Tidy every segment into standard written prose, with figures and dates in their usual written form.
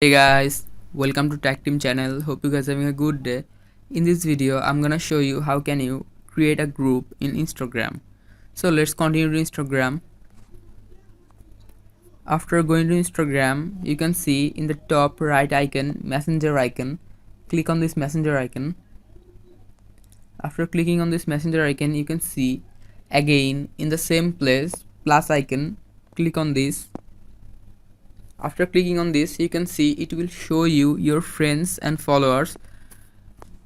Hey guys, welcome to Tactim channel. Hope you guys are having a good day. In this video, I'm gonna show you how can you create a group in Instagram. So let's continue to Instagram. After going to Instagram, you can see in the top right icon, messenger icon. Click on this messenger icon. After clicking on this messenger icon, you can see again in the same place plus icon. Click on this. After clicking on this, you can see it will show you your friends and followers,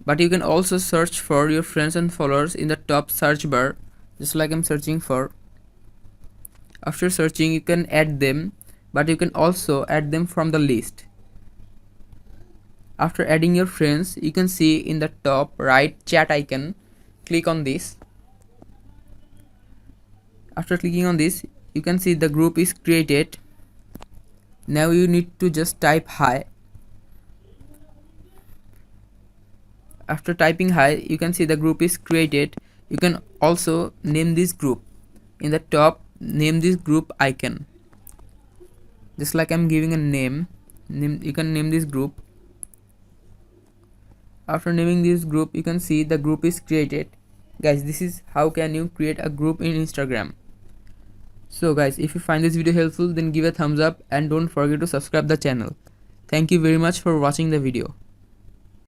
but you can also search for your friends and followers in the top search bar, just like I'm searching for. After searching, you can add them, but you can also add them from the list. After adding your friends, you can see in the top right chat icon. Click on this. After clicking on this, you can see the group is created. Now you need to just type hi. After typing hi, you can see the group is created. You can also name this group. In the top, name this group icon. Just like I'm giving a name, you can name this group. After naming this group, you can see the group is created. Guys, this is how can you create a group in Instagram. So guys, if you find this video helpful, then give a thumbs up and don't forget to subscribe the channel. Thank you very much for watching the video.